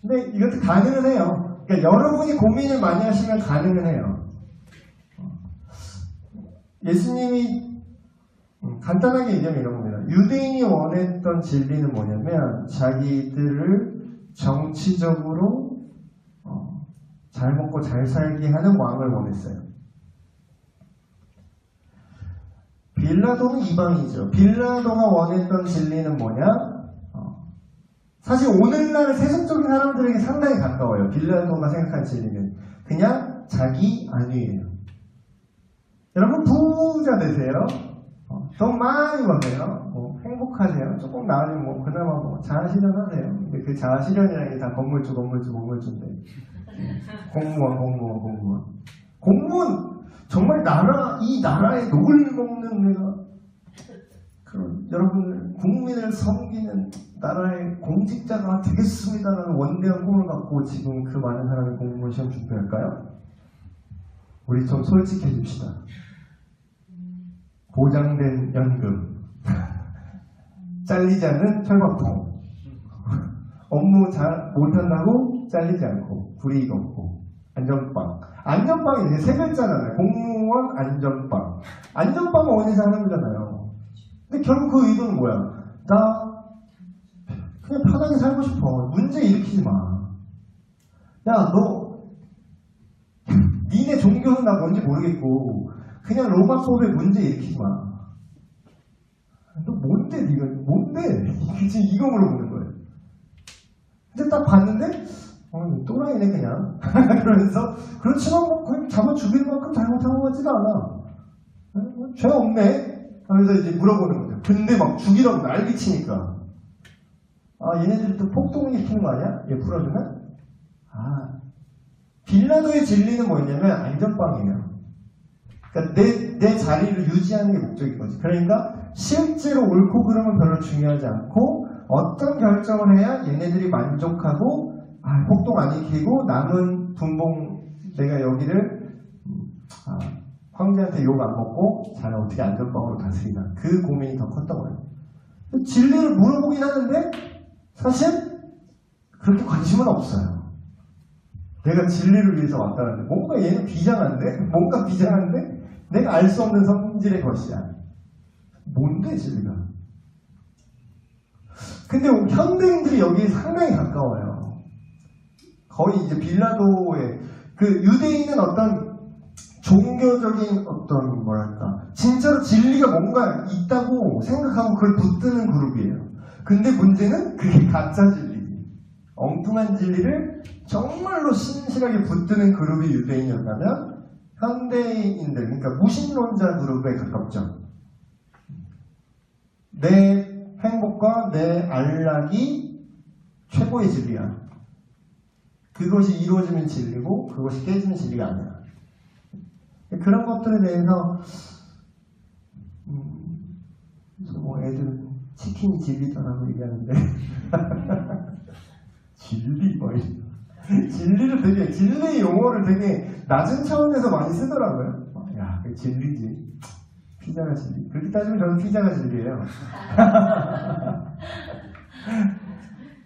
근데 이것도 가능은 해요. 그러니까 여러분이 고민을 많이 하시면 가능은 해요. 예수님이 간단하게 얘기하면 이런 겁니다. 유대인이 원했던 진리는 뭐냐면 자기들을 정치적으로 잘 먹고 잘 살게 하는 왕을 원했어요. 빌라도는 이방이죠. 빌라도가 원했던 진리는 뭐냐? 사실 오늘날 세속적인 사람들에게 상당히 가까워요. 빌라도가 생각한 진리는 그냥 자기 안위예요. 여러분 부자 되세요. 돈 많이 버세요. 행복하세요. 조금 나아지면 그나마 자아실현하세요. 근데 그 자아실현이라는 게 다 건물주. 공무원 정말 이 나라의 녹을 먹는 내가 그런 여러분을 국민을 섬기는 나라의 공직자가 되겠습니다라는 원대한 꿈을 갖고 지금 그 많은 사람이 공무원 시험 준비할까요? 우리 좀 솔직해집시다. 보장된 연금, 잘리지 않는 철밥통, 업무 잘 못한다고 잘리지 않고 불이익 없고 안전빵. 안전빵이 이제 세 글자잖아요. 공무원 안전빵. 안전빵은 어디서 하는 거잖아요. 근데 결국 그 의도는 뭐야? 나 그냥 편하게 살고 싶어. 문제 일으키지 마. 야, 너 니네 종교는 나 뭔지 모르겠고 그냥 로마법에 문제 일으키지 마. 너 뭔데 니가 뭔데? 지금 이거 물어보는 거예요. 근데 딱 봤는데 또라이네 그냥 그러면서 그렇지만 그냥 잡아 죽일 만큼 잘못한 것 같지도 않아. 죄 없네 하면서 이제 물어보는 거죠. 근데 막 죽이라고 난리치니까 얘네들이 또 폭동을 일으키는 거 아니야? 얘 풀어주면? 빌라도의 진리는 뭐냐면 안전빵이에요. 그러니까 내 자리를 유지하는 게 목적인 거지. 그러니까 실제로 옳고 그름은 별로 중요하지 않고 어떤 결정을 해야 얘네들이 만족하고 폭동 안 일으키고 남은 분봉 내가 여기를 황제한테 욕 안 먹고 잘 어떻게 안전빵으로 다스리나 그 고민이 더 컸던 거예요. 진리를 물어보긴 하는데 사실 그렇게 관심은 없어요. 내가 진리를 위해서 왔다는데 뭔가 얘는 비장한데? 뭔가 비장한데? 내가 알 수 없는 성질의 것이야. 뭔데 진리가? 근데 현대인들이 여기에 상당히 가까워요. 거의 이제 빌라도의 그 유대인은 어떤 종교적인 어떤 뭐랄까 진짜로 진리가 뭔가 있다고 생각하고 그걸 붙드는 그룹이에요. 근데 문제는 그게 가짜 진리. 엉뚱한 진리를 정말로 신실하게 붙드는 그룹이 유대인이었다면 현대인들, 그러니까 무신론자 그룹에 가깝죠. 내 행복과 내 안락이 최고의 진리야. 그것이 이루어지면 진리고 그것이 깨지면 진리가 아니야. 그런 것들에 대해서 애들 치킨이 진리더라고 얘기하는데 진리 진리를 되게 진리 용어를 되게 낮은 차원에서 많이 쓰더라고요. 야, 그 진리지. 피자가 진리. 그렇게 따지면 저는 피자가 진리예요.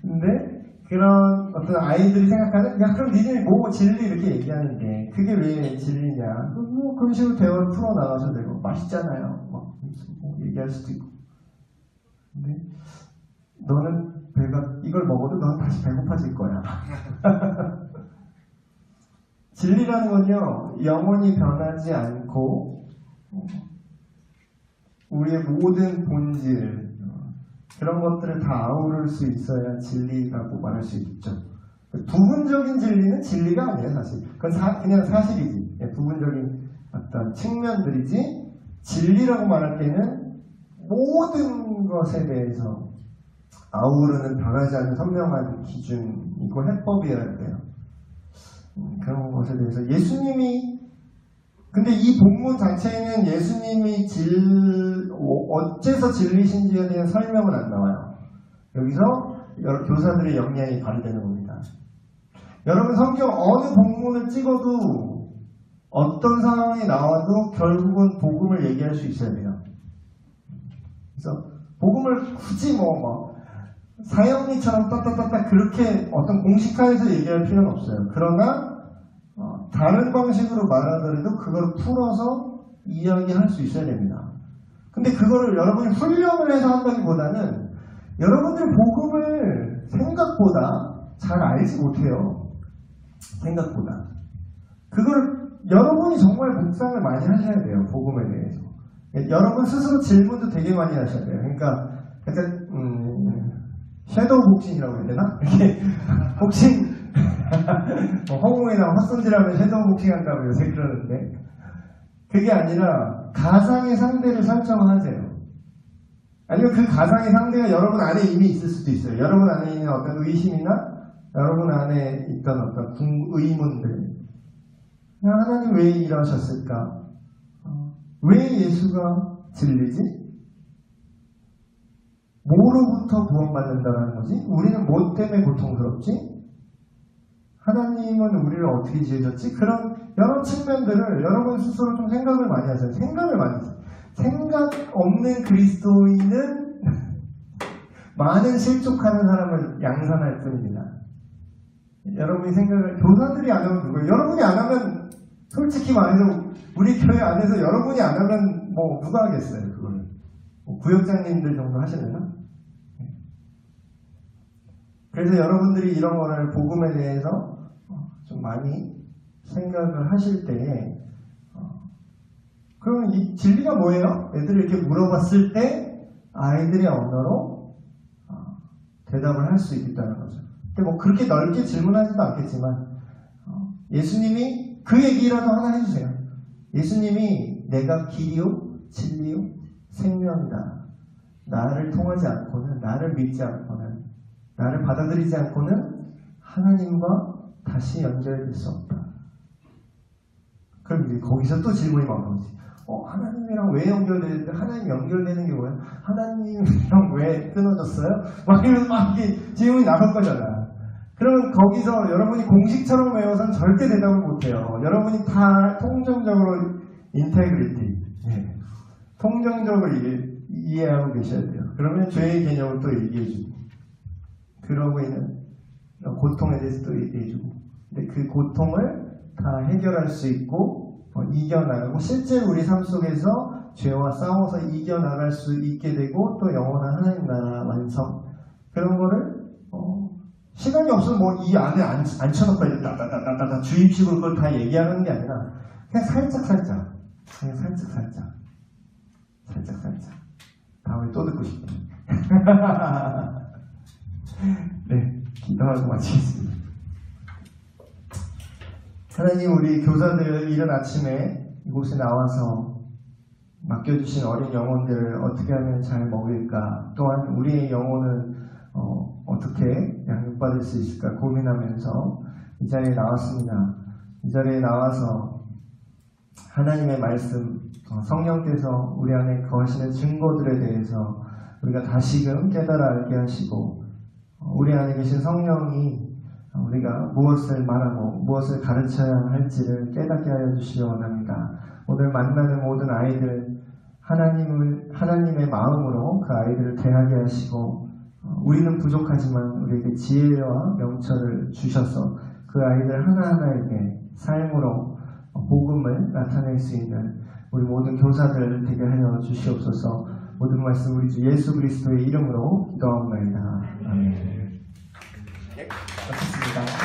근데 그런 어떤 아이들이 생각하는 야 그럼 니들이 뭐 진리 이렇게 얘기하는데 그게 왜 진리냐? 뭐 그런 식으로 대화를 풀어나가서 되고 맛있잖아요. 뭐 얘기할 수도 있고. 근데 너는 이걸 먹어도 넌 다시 배고파질 거야. 진리라는 건요, 영원히 변하지 않고 우리의 모든 본질 그런 것들을 다 아우를 수 있어야 진리라고 말할 수 있죠. 부분적인 진리는 진리가 아니에요, 사실. 그건 그냥 사실이지. 부분적인 어떤 측면들이지. 진리라고 말할 때는 모든 것에 대해서 아우르는 변하지 않는 선명한 기준이고 해법이어야 돼요. 그런 것에 대해서 예수님이 근데 이 본문 자체에는 예수님이 어째서 진리신지에 대한 설명은 안 나와요. 여기서 교사들의 역량이 발휘되는 겁니다. 여러분 성경 어느 본문을 찍어도 어떤 상황이 나와도 결국은 복음을 얘기할 수 있어야 돼요. 그래서 복음을 굳이 사형리처럼 따따따따 그렇게 어떤 공식화해서 얘기할 필요는 없어요. 그러나 다른 방식으로 말하더라도 그걸 풀어서 이야기할 수 있어야 됩니다. 근데 그거를 여러분이 훈련을 해서 한다기보다는 여러분들 복음을 생각보다 잘 알지 못해요. 생각보다. 그걸 여러분이 정말 묵상을 많이 하셔야 돼요. 복음에 대해서. 여러분 스스로 질문도 되게 많이 하셔야 돼요. 그러니까 약간 섀도우 복싱이라고 해야 되나? 이렇게 복싱 허공에다가 헛손질하면 섀도우 복싱 한다고 요새 그러는데 그게 아니라 가상의 상대를 설정하세요. 아니면 그 가상의 상대가 여러분 안에 이미 있을 수도 있어요. 여러분 안에 있는 어떤 의심이나 여러분 안에 있던 어떤 의문들. 하나님 왜 이러셨을까? 왜 예수가 진리지? 뭐로부터 구원받는다는 거지? 우리는 뭐 때문에 고통스럽지? 하나님은 우리를 어떻게 지으셨지? 그런 여러 측면들을 여러분 스스로 좀 생각을 많이 하세요. 생각을 많이 하세요. 생각 없는 그리스도인은 많은 실족하는 사람을 양산할 뿐입니다. 여러분이 생각을, 교사들이 안 하면 누구예요? 여러분이 안 하면, 솔직히 말해서, 우리 교회 안에서 여러분이 안 하면, 뭐, 누가 하겠어요, 그걸. 뭐 구역장님들 정도 하시려나? 그래서 여러분들이 이런 거를, 복음에 대해서 좀 많이 생각을 하실 때에, 그럼 이 진리가 뭐예요? 애들이 이렇게 물어봤을 때, 아이들의 언어로 대답을 할 수 있겠다는 거죠. 근데 뭐 그렇게 넓게 질문하지도 않겠지만 예수님이 그 얘기라도 하나 해주세요. 예수님이 내가 길이요 진리요 생명이다. 나를 통하지 않고는, 나를 믿지 않고는, 나를 받아들이지 않고는 하나님과 다시 연결될 수 없다. 그럼 이제 거기서 또 질문이 막 나오지. 하나님이랑 왜 연결되는데, 하나님 연결되는 게 뭐야? 하나님이랑 왜 끊어졌어요? 막 이러면서 막 이렇게 질문이 나올 거잖아. 그러면 거기서 여러분이 공식처럼 외워서는 절대 대답을 못해요. 여러분이 다 통정적으로 인테그리티, 통정적으로 이해하고 계셔야 돼요. 그러면 죄의 개념을 또 얘기해주고, 그러고 있는 고통에 대해서 또 얘기해주고, 근데 그 고통을 다 해결할 수 있고 이겨나가고, 실제로 우리 삶 속에서 죄와 싸워서 이겨나갈 수 있게 되고, 또 영원한 하나님 나라 완성, 그런 거를 시간이 없으면 뭐 이 안에 앉혀놓고 이제 따따따따따 주입식으로 그걸 다 얘기하는 게 아니라 그냥 살짝살짝, 그냥 살짝살짝, 살짝살짝. 다음에 또 듣고 싶어요. 네, 기도하고 마치겠습니다. 하나님, 우리 교사들 이른 아침에 이곳에 나와서 맡겨주신 어린 영혼들을 어떻게 하면 잘 먹일까, 또한 우리의 영혼은 어떻게 양육받을 수 있을까 고민하면서 이 자리에 나왔습니다. 이 자리에 나와서 하나님의 말씀, 성령께서 우리 안에 거하시는 증거들에 대해서 우리가 다시금 깨달아 알게 하시고, 우리 안에 계신 성령이 우리가 무엇을 말하고 무엇을 가르쳐야 할지를 깨닫게 하여 주시기 원합니다. 오늘 만나는 모든 아이들, 하나님의 마음으로 그 아이들을 대하게 하시고, 우리는 부족하지만 우리에게 지혜와 명철을 주셔서 그 아이들 하나하나에게 삶으로 복음을 나타낼 수 있는 우리 모든 교사들 되게 하여 주시옵소서. 모든 말씀 우리 주 예수 그리스도의 이름으로 기도하옵나이다. 아멘. 마쳤습니다.